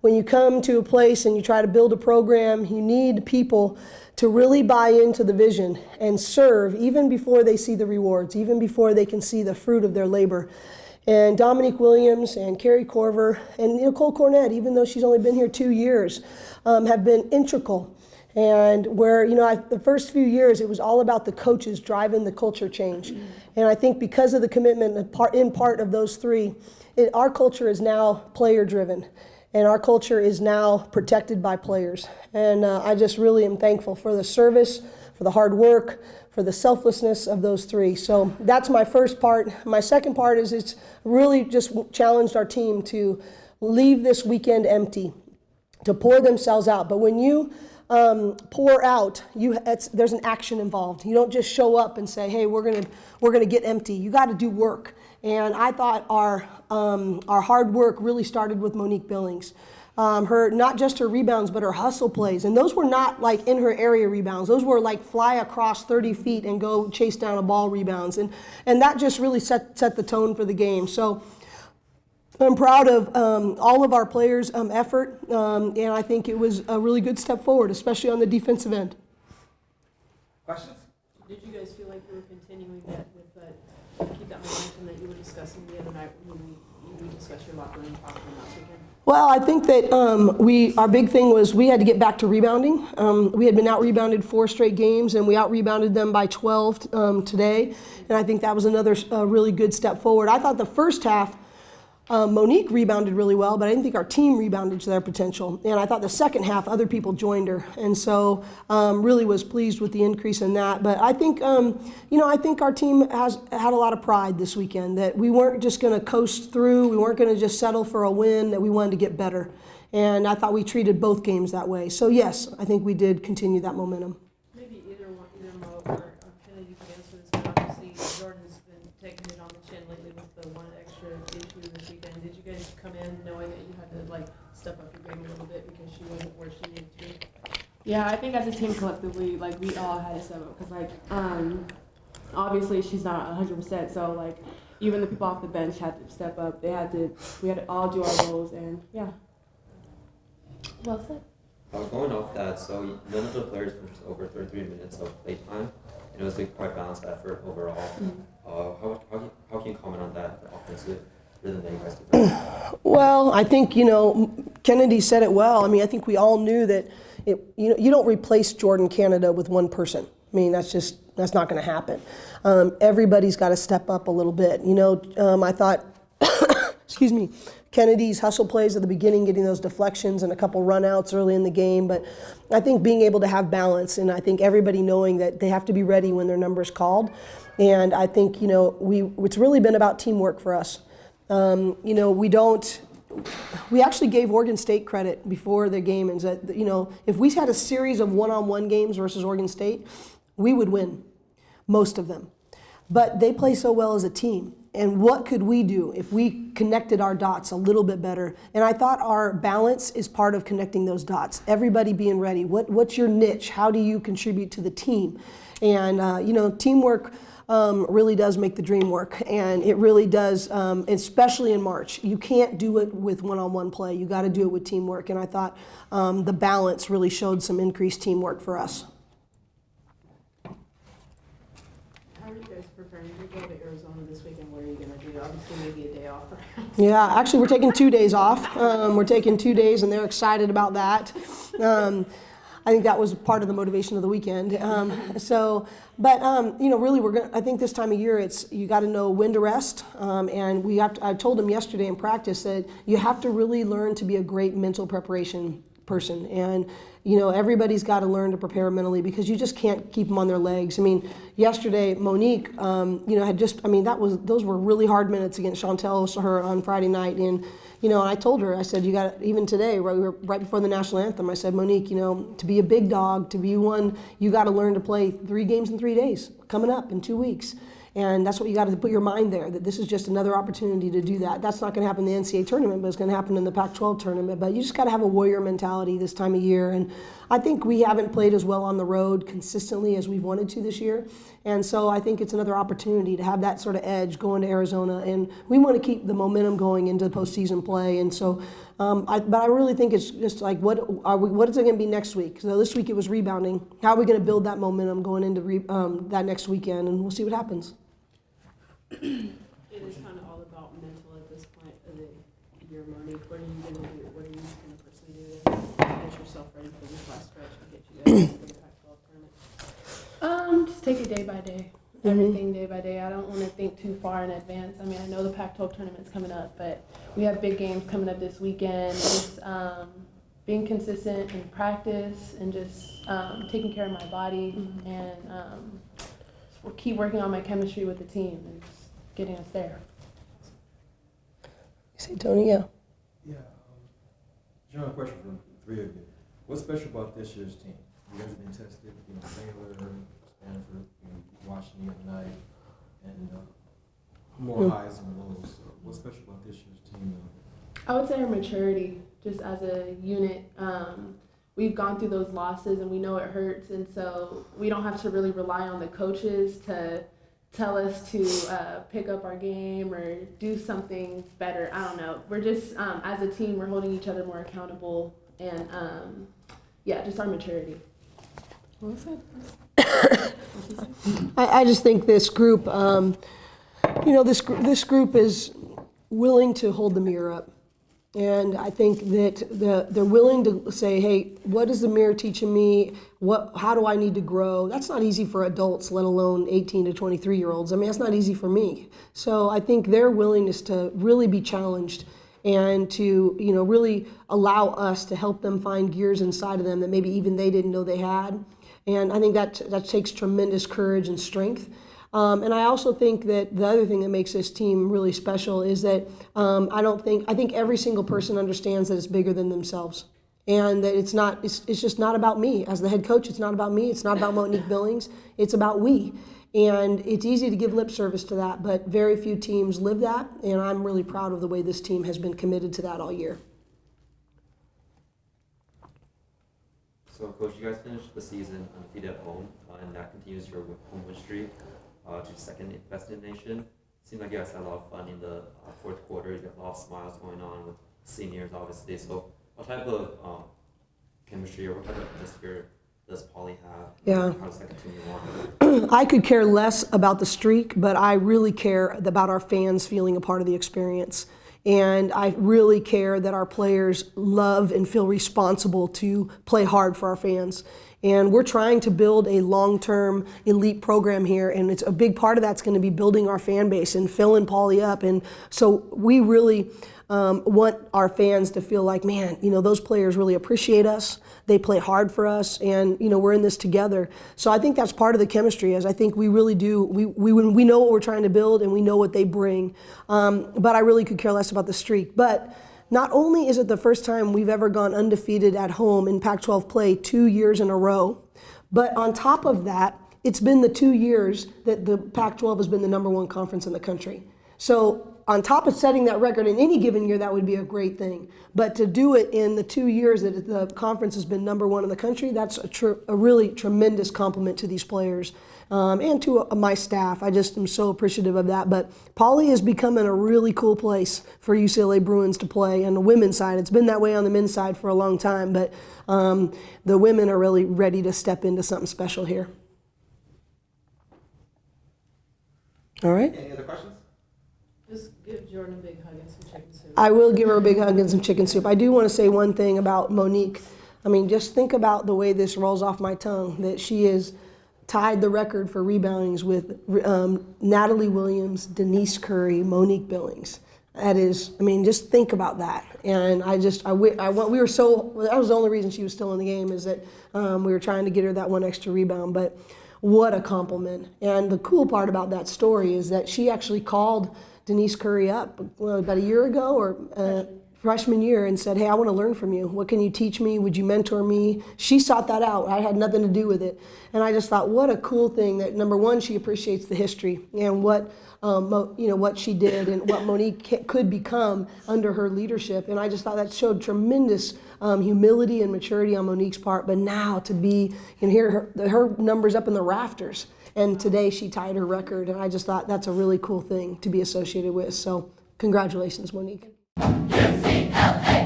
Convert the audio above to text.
when you come to a place and you try to build a program, you need people to really buy into the vision and serve even before they see the rewards, even before they can see the fruit of their labor. And Dominique Williams and Carrie Corver and Nicole Cornett, even though she's only been here 2 years, have been integral. And where, the first few years, it was all about the coaches driving the culture change. And I think because of the commitment in part of those three, our culture is now player driven. And our culture is now protected by players. And I just really am thankful for the service, for the hard work, for the selflessness of those three. So that's my first part. My second part is it's really just challenged our team to leave this weekend empty, to pour themselves out. But when you pour out, there's an action involved. You don't just show up and say, "Hey, we're gonna get empty." You got to do work. And I thought our hard work really started with Monique Billings. Her, not just her rebounds, but her hustle plays. And those were not like in her area rebounds. Those were like fly across 30 feet and go chase down a ball rebounds. And that just really set the tone for the game. So I'm proud of all of our players' effort. And I think it was a really good step forward, especially on the defensive end. Questions? Did you guys feel like you were continuing that with that, keep that momentum that you were discussing the other night when we discussed your locker room talk from last weekend? Well, I think that our big thing was we had to get back to rebounding. We had been out-rebounded 4 straight games, and we out-rebounded them by 12 today. And I think that was another really good step forward. I thought the first half, Monique rebounded really well, but I didn't think our team rebounded to their potential. And I thought the second half, other people joined her. And so really was pleased with the increase in that. But I think, I think our team has had a lot of pride this weekend, that we weren't just going to coast through. We weren't going to just settle for a win, that we wanted to get better. And I thought we treated both games that way. So, yes, I think we did continue that momentum. Maybe either Mo or Kennedy could answer this. But obviously, Jordan's been taking it on the chin lately with the one extra issue this weekend. Did you guys come in knowing that you had to step up your game a little bit because she wasn't where she needed to be? Yeah, I think as a team collectively, we all had to step up because obviously she's not 100%. So even the people off the bench had to step up. We had to all do our roles, and yeah. Well said. Going off that, so none of the players finished over 33 minutes of play time, and it was a quite balanced effort overall. Mm-hmm. How can you comment on that, the offensive rhythm that you guys did? Well, I think, Kennedy said it well. I mean, I think we all knew that you don't replace Jordan Canada with one person. I mean, that's not going to happen. Everybody's got to step up a little bit. I thought, excuse me, Kennedy's hustle plays at the beginning, getting those deflections and a couple runouts early in the game. But I think being able to have balance, and I think everybody knowing that they have to be ready when their number's called. And I think, it's really been about teamwork for us. We actually gave Oregon State credit before the game, and said, if we had a series of one-on-one games versus Oregon State, we would win, most of them. But they play so well as a team. And what could we do if we connected our dots a little bit better? And I thought our balance is part of connecting those dots. Everybody being ready. What's your niche? How do you contribute to the team? And, teamwork really does make the dream work. And it really does, especially in March. You can't do it with one-on-one play. You got to do it with teamwork. And I thought the balance really showed some increased teamwork for us. How are you guys preparing to go to Arizona this weekend? What are you going to do? Obviously, maybe a day off. Yeah, actually, we're taking 2 days off. We're taking 2 days, and they're excited about that. I think that was part of the motivation of the weekend. Really, I think this time of year, you got to know when to rest. And I told them yesterday in practice that you have to really learn to be a great mental preparation person. And, everybody's got to learn to prepare mentally because you just can't keep them on their legs. I mean, yesterday, Monique, those were really hard minutes against Chantel her on Friday night. And, and I told her, I said, even today, right before the national anthem, I said, Monique, to be a big dog, to be one, you got to learn to play 3 games in 3 days coming up in 2 weeks. And that's what you got to put your mind there, that this is just another opportunity to do that. That's not going to happen in the NCAA tournament, but it's going to happen in the Pac-12 tournament. But you just got to have a warrior mentality this time of year. And I think we haven't played as well on the road consistently as we've wanted to this year. And so I think it's another opportunity to have that sort of edge going to Arizona. And we want to keep the momentum going into postseason play. And so, but I really think it's just like, what is it going to be next week? So this week it was rebounding. How are we going to build that momentum going into that next weekend? And we'll see what happens. It is kind of all about mental at this point of the year, Monique. What are you going to do? What are you going to personally do to get yourself ready for this last stretch and get you guys to the Pac-12 tournament? Just take it day by day. Everything day by day. I don't want to think too far in advance. I mean, I know the Pac-12 tournament's coming up, but we have big games coming up this weekend. Just being consistent in practice and just taking care of my body and keep working on my chemistry with the team and just getting us there. You say, Tony, yeah. Yeah. General question for the three of you. What's special about this year's team? You guys have been tested, Baylor, Stanford, Washington the other night, and more highs and lows. So what's special about this year's team? I would say our maturity, just as a unit. We've gone through those losses and we know it hurts, and so we don't have to really rely on the coaches to tell us to pick up our game or do something better. I don't know. We're just, as a team, we're holding each other more accountable and, just our maturity. What was that? I just think this group, this group is willing to hold the mirror up. And I think that they're willing to say, hey, what is the mirror teaching me? How do I need to grow? That's not easy for adults, let alone 18 to 23-year-olds. I mean, that's not easy for me. So I think their willingness to really be challenged and to, really allow us to help them find gears inside of them that maybe even they didn't know they had. And I think that takes tremendous courage and strength. And I also think that the other thing that makes this team really special is that I think every single person understands that it's bigger than themselves. And that it's just not about me. As the head coach, it's not about me. It's not about Monique Billings. It's about we. And it's easy to give lip service to that, but very few teams live that. And I'm really proud of the way this team has been committed to that all year. So, Coach, you guys finished the season undefeated at home, and that continues your home win streak to second best in the nation. Seemed like you guys had a lot of fun in the fourth quarter. You got a lot of smiles going on with seniors, obviously. So, what type of chemistry or what type of atmosphere does Poly have? Yeah. How does that continue on? I could care less about the streak, but I really care about our fans feeling a part of the experience. And I really care that our players love and feel responsible to play hard for our fans. And we're trying to build a long-term elite program here, and it's a big part of that's going to be building our fan base and filling Poly up. And so we really want our fans to feel like, man, those players really appreciate us. They play hard for us, and we're in this together. So I think that's part of the chemistry. Is I think we really do. We know what we're trying to build, and we know what they bring. But I really could care less about the streak. But not only is it the first time we've ever gone undefeated at home in Pac-12 play 2 years in a row, but on top of that, it's been the 2 years that the Pac-12 has been the #1 conference in the country. So on top of setting that record in any given year, that would be a great thing. But to do it in the 2 years that the conference has been #1 in the country, that's a really tremendous compliment to these players and to my staff. I just am so appreciative of that. But Poly is becoming a really cool place for UCLA Bruins to play on the women's side. It's been that way on the men's side for a long time, but the women are really ready to step into something special here. All right. Any other questions? Just give Jordan a big hug and some chicken soup. I will give her a big hug and some chicken soup. I do want to say one thing about Monique. I mean, just think about the way this rolls off my tongue, that she has tied the record for reboundings with Natalie Williams, Denise Curry, Monique Billings. That is, I mean, just think about that. And that was the only reason she was still in the game, is that we were trying to get her that one extra rebound. But what a compliment. And the cool part about that story is that she actually called Denise Curry up about a year ago or freshman year and said, hey, I want to learn from you. What can you teach me? Would you mentor me? She sought that out. I had nothing to do with it. And I just thought, what a cool thing that, number one, she appreciates the history and what, what she did and what Monique could become under her leadership. And I just thought that showed tremendous humility and maturity on Monique's part. But now to be, hear her numbers up in the rafters. And today she tied her record. And I just thought that's a really cool thing to be associated with. So congratulations, Monique. UCLA,